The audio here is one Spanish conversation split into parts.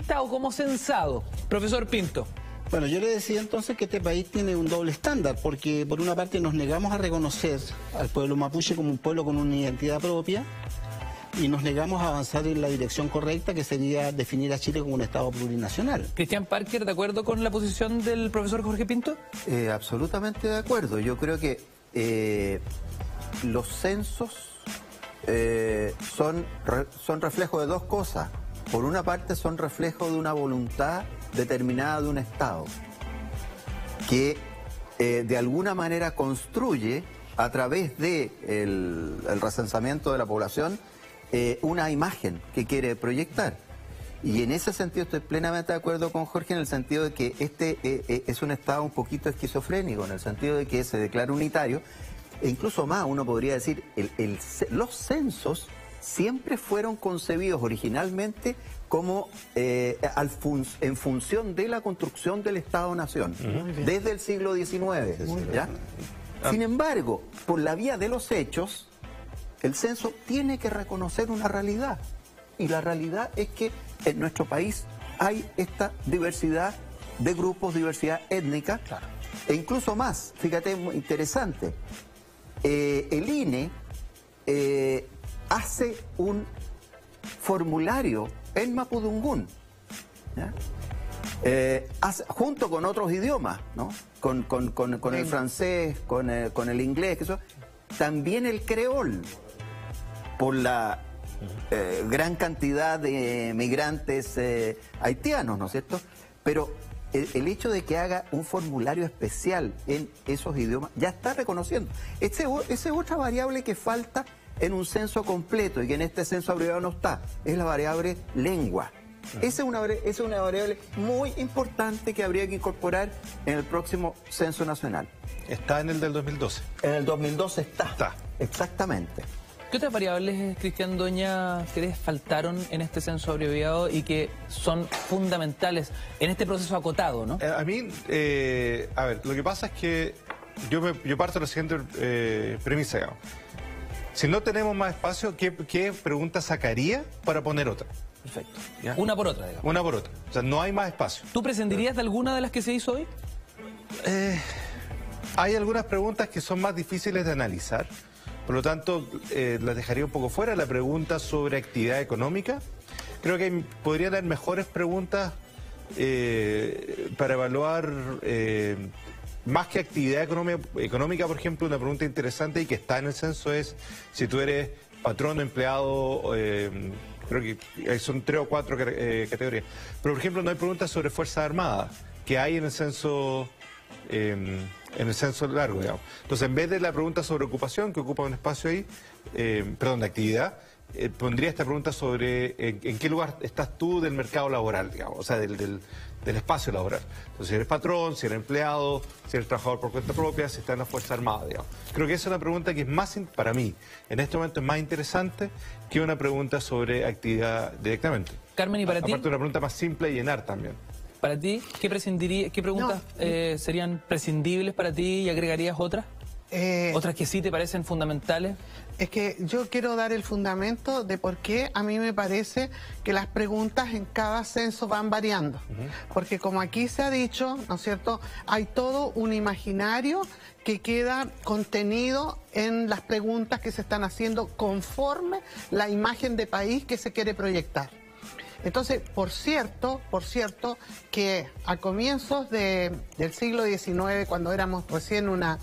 censista o como censado? Profesor Pinto. Bueno, yo le decía entonces que este país tiene un doble estándar, porque por una parte nos negamos a reconocer al pueblo mapuche como un pueblo con una identidad propia y nos negamos a avanzar en la dirección correcta, que sería definir a Chile como un Estado plurinacional. Cristian Parker, ¿de acuerdo con la posición del profesor Jorge Pinto? Absolutamente de acuerdo. Yo creo que los censos son reflejo de dos cosas. Por una parte son reflejo de una voluntad determinada de un Estado que de alguna manera construye a través de el recensamiento de la población una imagen que quiere proyectar. Y en ese sentido estoy plenamente de acuerdo con Jorge, en el sentido de que este es un Estado un poquito esquizofrénico, en el sentido de que se declara unitario, e incluso más, uno podría decir, los censos siempre fueron concebidos originalmente como en función de la construcción del Estado-Nación, desde el siglo XIX. ¿Ya? Sin embargo, por la vía de los hechos, el censo tiene que reconocer una realidad. Y la realidad es que en nuestro país hay esta diversidad de grupos, diversidad étnica, claro. E incluso más, fíjate, muy interesante, el INE hace un formulario en Mapudungún, ¿ya? Junto con otros idiomas, ¿no? Con el francés, con el inglés, que eso, también el creol, por la gran cantidad de migrantes haitianos, ¿no es cierto? Pero el hecho de que haga un formulario especial en esos idiomas ya está reconociendo. Esa es otra variable que falta en un censo completo y que en este censo abreviado no está, es la variable lengua. Esa es una variable muy importante que habría que incorporar en el próximo censo nacional. Está en el del 2012. En el 2012 está. Exactamente. ¿Qué otras variables, Cristian Doña, crees faltaron en este censo abreviado y que son fundamentales en este proceso acotado, ¿no? A mí, a ver, lo que pasa es que yo parto de la siguiente premisa, digamos. Si no tenemos más espacio, ¿qué pregunta sacaría para poner otra? Perfecto. ¿Ya? Una por otra, digamos. Una por otra. O sea, no hay más espacio. ¿Tú prescindirías de alguna de las que se hizo hoy? Hay algunas preguntas que son más difíciles de analizar. Por lo tanto, las dejaría un poco fuera. La pregunta sobre actividad económica. Creo que podrían haber mejores preguntas para evaluar, más que actividad económica, por ejemplo, una pregunta interesante y que está en el censo es si tú eres patrón o empleado, creo que son 3 o 4 categorías. Pero, por ejemplo, no hay preguntas sobre Fuerzas Armadas, que hay en el censo... en el censo largo, digamos. Entonces, en vez de la pregunta sobre ocupación, que ocupa un espacio ahí, perdón, de actividad, pondría esta pregunta sobre en qué lugar estás tú del mercado laboral, digamos, o sea, del espacio laboral. Entonces, si eres patrón, si eres empleado, si eres trabajador por cuenta propia, si estás en la Fuerza Armada, digamos. Creo que esa es una pregunta que es más, para mí, en este momento es más interesante que una pregunta sobre actividad directamente. Carmen, ¿y para ti? Aparte, una pregunta más simple y llenar también. Para ti, ¿qué preguntas serían prescindibles para ti y agregarías otras? ¿Otras que sí te parecen fundamentales? Es que yo quiero dar el fundamento de por qué a mí me parece que las preguntas en cada censo van variando. Porque como aquí se ha dicho, ¿no es cierto?, hay todo un imaginario que queda contenido en las preguntas que se están haciendo conforme la imagen de país que se quiere proyectar. Entonces, por cierto, que a comienzos del siglo XIX, cuando éramos recién una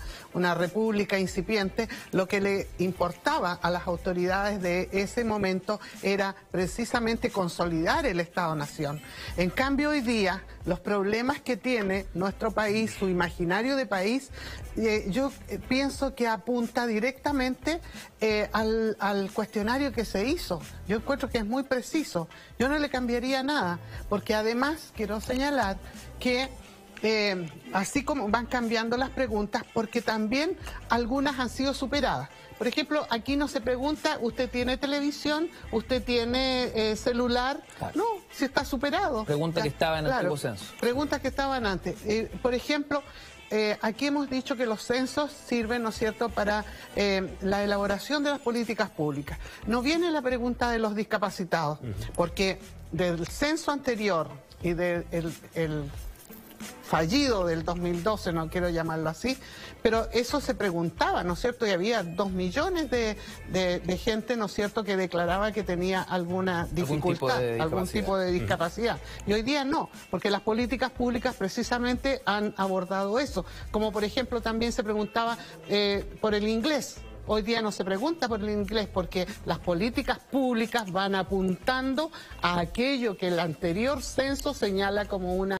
república incipiente, lo que le importaba a las autoridades de ese momento era precisamente consolidar el Estado-Nación. En cambio, hoy día, los problemas que tiene nuestro país, su imaginario de país, yo pienso que apunta directamente al cuestionario que se hizo. Yo encuentro que es muy preciso. Yo no le cambiaría nada, porque además quiero señalar que así como van cambiando las preguntas, porque también algunas han sido superadas. Por ejemplo, aquí no se pregunta, ¿usted tiene televisión? ¿Usted tiene celular? Claro. No, si está superado. Pregunta que estaban en el antiguo censo. Preguntas que estaban antes. Por ejemplo, aquí hemos dicho que los censos sirven, ¿no es cierto?, para la elaboración de las políticas públicas. No viene la pregunta de los discapacitados, porque del censo anterior y del el fallido del 2012, no quiero llamarlo así, pero eso se preguntaba, ¿no es cierto? Y había 2 millones de gente, ¿no es cierto?, que declaraba que tenía alguna dificultad, algún tipo de discapacidad. Y hoy día no, porque las políticas públicas precisamente han abordado eso. Como por ejemplo también se preguntaba por el inglés. Hoy día no se pregunta por el inglés porque las políticas públicas van apuntando a aquello que el anterior censo señala como una